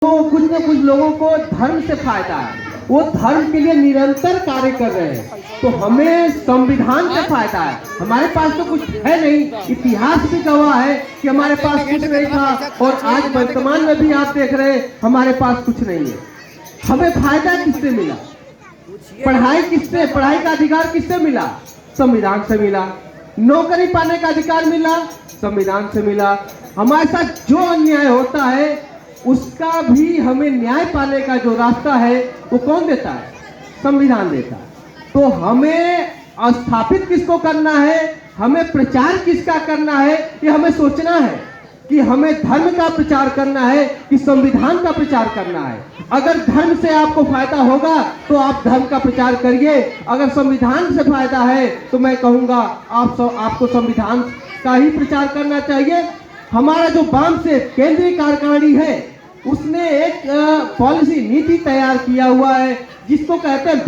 तो कुछ न कुछ लोगों को धर्म से फायदा है, वो धर्म के लिए निरंतर कार्य कर रहे हैं। तो हमें संविधान से फायदा है। हमारे पास तो कुछ है नहीं, इतिहास भी गवाह है कि हमारे पास कुछ नहीं था, और आज वर्तमान में भी आप देख रहे हैं हमारे पास कुछ नहीं है। हमें फायदा किससे मिला? पढ़ाई का अधिकार किससे मिला? संविधान से मिला। नौकरी पाने का अधिकार मिला, संविधान से मिला। हमारे साथ जो अन्याय होता है उसका भी हमें न्याय पाने का जो रास्ता है वो कौन देता है? संविधान देता है। तो हमें स्थापित किसको करना है, हमें प्रचार किसका करना है, ये हमें सोचना है कि हमें धर्म का प्रचार करना है कि संविधान का प्रचार करना है। अगर धर्म से आपको फायदा होगा तो आप धर्म का प्रचार करिए, अगर संविधान से फायदा है तो मैं कहूँगा आपको संविधान का ही प्रचार करना चाहिए। हमारा जो वाम से केंद्रीय कार्यकारिणी है उसने एक पॉलिसी नीति तैयार किया हुआ है जिसको कहते हैं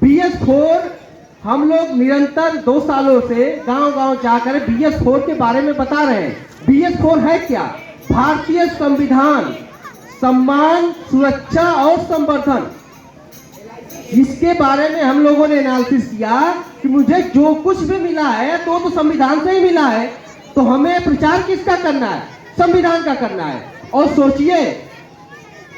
BS4। हम लोग निरंतर 2 सालों से गांव-गांव जाकर BS4 के बारे में बता रहे हैं। BS4 है क्या? भारतीय संविधान, सम्मान, सुरक्षा और संवर्धन। इसके बारे में हम लोगों ने एनालिसिस किया कि मुझे जो कुछ भी मिला है तो संविधान से ही मिला है, तो हमें प्रचार किसका करना है? संविधान का करना है। और सोचिए,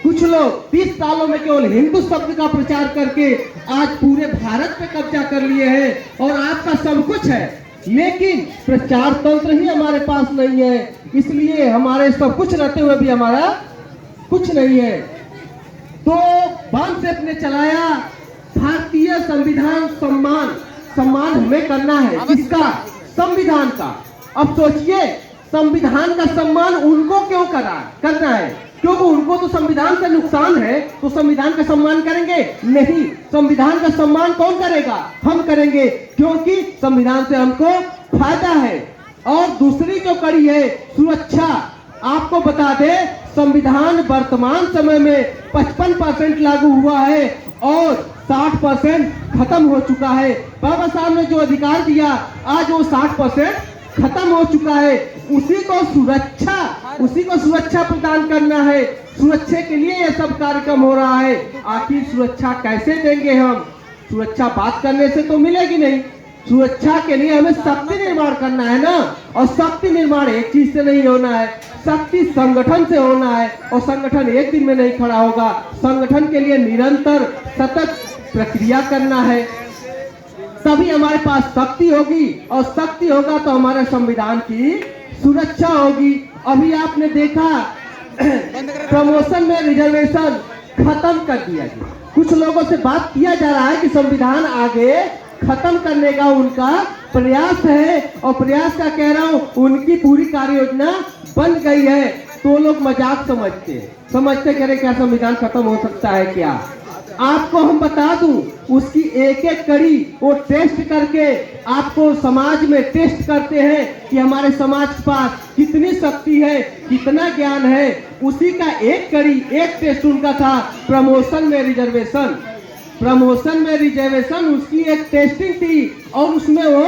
कुछ लोग 30 सालों में केवल हिंदू शब्द का प्रचार करके आज पूरे भारत पे कब्जा कर लिए हैं और आपका सब कुछ है, लेकिन प्रचार तंत्र ही हमारे पास नहीं है। इसलिए हमारे सब कुछ रहते हुए भी हमारा कुछ नहीं है। तो वाम से अपने चलाया भारतीय संविधान सम्मान हमें करना है। किसका? संविधान का। अब सोचिए, संविधान का सम्मान उनको क्यों करना है? क्योंकि उनको तो संविधान से नुकसान है, तो संविधान का सम्मान करेंगे नहीं। संविधान का सम्मान कौन करेगा? हम करेंगे, क्योंकि संविधान से हमको फायदा है। और दूसरी जो कड़ी है सुरक्षा, आपको बता दे संविधान वर्तमान समय में 55% लागू हुआ है और 60% खत्म हो चुका है। बाबा साहब ने जो अधिकार दिया आज वो 60% खत्म हो चुका है। उसी को सुरक्षा प्रदान करना है। सुरक्षा के लिए यह सब कार्यक्रम हो रहा है। आखिर सुरक्षा कैसे देंगे हम? सुरक्षा बात करने से तो मिलेगी नहीं। सुरक्षा के लिए हमें शक्ति निर्माण करना है ना, और शक्ति निर्माण एक चीज से नहीं होना है, शक्ति संगठन से होना है। और संगठन एक दिन में नहीं खड़ा होगा, संगठन के लिए निरंतर सतत प्रक्रिया करना है, तभी हमारे पास शक्ति होगी। और शक्ति होगा तो हमारे संविधान की सुरक्षा होगी। अभी आपने देखा प्रमोशन में रिजर्वेशन खत्म कर दिया गया। कुछ लोगों से बात किया जा रहा है कि संविधान आगे खत्म करने का उनका प्रयास है, और प्रयास का कह रहा हूं, उनकी पूरी कार्य योजना बन गई है। तो लोग मजाक समझते कह रहे क्या संविधान खत्म हो सकता है क्या? आपको हम बता दूं, उसकी एक एक कड़ी वो टेस्ट करके आपको समाज में टेस्ट करते हैं कि हमारे समाज के पास कितनी शक्ति है, कितना ज्ञान है। उसी का एक कड़ी, एक टेस्ट उनका था प्रमोशन में रिजर्वेशन। उसकी एक टेस्टिंग थी और उसमें वो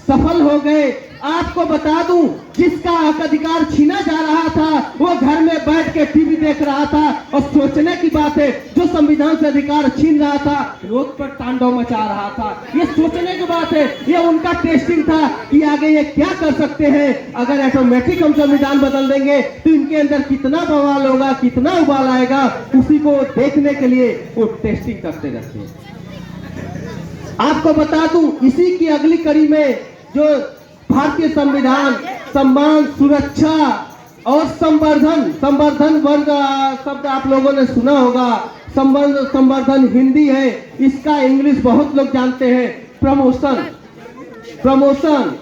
सफल हो गए। आपको बता दूं, जिसका हक अधिकार छीना जा रहा था वो घर में बैठ के टीवी देख रहा था। और सोचने की बात है, जो संविधान से अधिकार छीन रहा था रोड पर तांडव मचा रहा था। ये सोचने की बात है, ये उनका टेस्टिंग था कि आगे ये क्या कर सकते हैं। अगर ऑटोमेटिक हम संविधान बदल देंगे तो इनके अंदर कितना बवाल होगा, कितना उबाल आएगा, उसी को देखने के लिए वो टेस्टिंग करते रहते हैं। आपको बता दूं, इसी की अगली कड़ी में जो भारतीय संविधान, सम्मान, सुरक्षा और संवर्धन वर्ग शब्द आप लोगों ने सुना होगा। संवर्धन हिंदी है, इसका इंग्लिश बहुत लोग जानते हैं। प्रमोशन,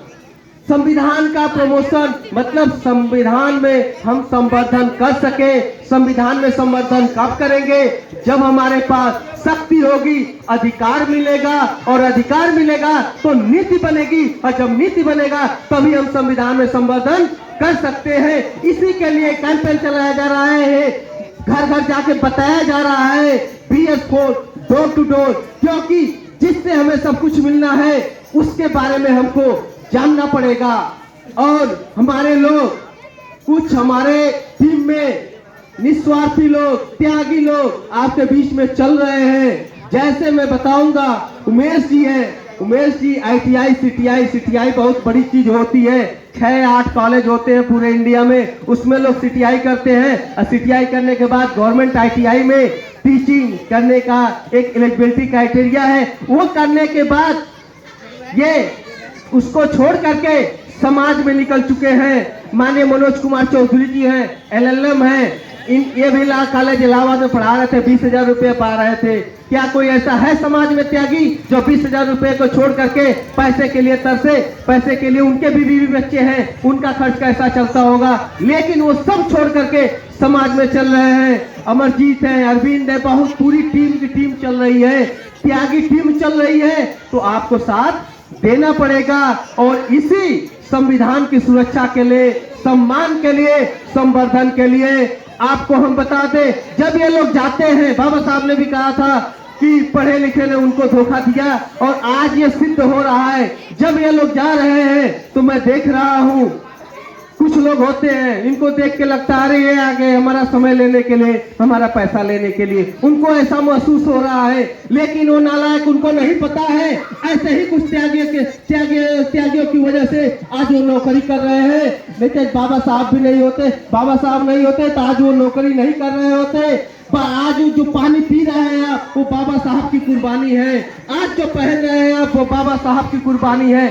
संविधान का प्रमोशन मतलब संविधान में हम संवर्धन कर सके। संविधान में संवर्धन कब करेंगे? जब हमारे पास शक्ति होगी, अधिकार मिलेगा, और अधिकार मिलेगा तो नीति बनेगी, और जब नीति बनेगा तभी हम संविधान में संवर्धन कर सकते हैं। इसी के लिए कैंपेन चलाया जा रहा है, घर घर जाके बताया जा रहा है BS4 डोर टू डोर, क्योंकि जिससे हमें सब कुछ मिलना है उसके बारे में हमको जानना पड़ेगा। और हमारे लोग, कुछ हमारे टीम में निस्वार्थी लोग, त्यागी लोग आपके बीच में चल रहे हैं। जैसे मैं बताऊंगा, उमेश जी है, उमेश जी ITI CTI बहुत बड़ी चीज होती है। 6-8 कॉलेज होते हैं पूरे इंडिया में, उसमें लोग CTI करते हैं और CTI करने के बाद गवर्नमेंट ITI में टीचिंग करने का एक एलिजिबिलिटी क्राइटेरिया है। वो करने के बाद ये उसको छोड़ करके समाज में निकल चुके हैं। माननीय मनोज कुमार चौधरी जी हैं, LLM हैं, ये भी ला कॉलेज इलाहाबाद में पढ़ा रहे थे, 20,000 रुपये पा रहे थे। क्या कोई ऐसा है समाज में त्यागी जो 20,000 रुपये को छोड़ करके पैसे के लिए तरसे? पैसे के लिए उनके भी बीवी बच्चे हैं, उनका खर्च कैसा चलता होगा, लेकिन वो सब छोड़ करके समाज में चल रहे हैं। अमरजीत है, अरविंद है, बहुत पूरी टीम की टीम चल रही है, त्यागी टीम चल रही है, तो आपको साथ देना पड़ेगा। और इसी संविधान की सुरक्षा के लिए, सम्मान के लिए, संवर्धन के लिए आपको हम बता दें, जब ये लोग जाते हैं, बाबा साहब ने भी कहा था कि पढ़े लिखे ने उनको धोखा दिया, और आज ये सिद्ध हो रहा है। जब ये लोग जा रहे हैं तो मैं देख रहा हूं, कुछ लोग होते हैं, इनको देख के लगता है अरे ये आ गए हमारा समय लेने के लिए, हमारा पैसा लेने के लिए, उनको ऐसा महसूस हो रहा है। लेकिन वो नालायक, उनको नहीं पता है, ऐसे ही कुछ त्यागियों की वजह से आज वो नौकरी कर रहे हैं। नहीं तो बाबा साहब भी नहीं होते, बाबा साहब नहीं होते तो आज वो नौकरी नहीं कर रहे होते। आज जो पानी पी रहे हैं आप, वो बाबा साहब की कुर्बानी है। आज जो पहन रहे हैं आप, वो बाबा साहब की कुर्बानी है।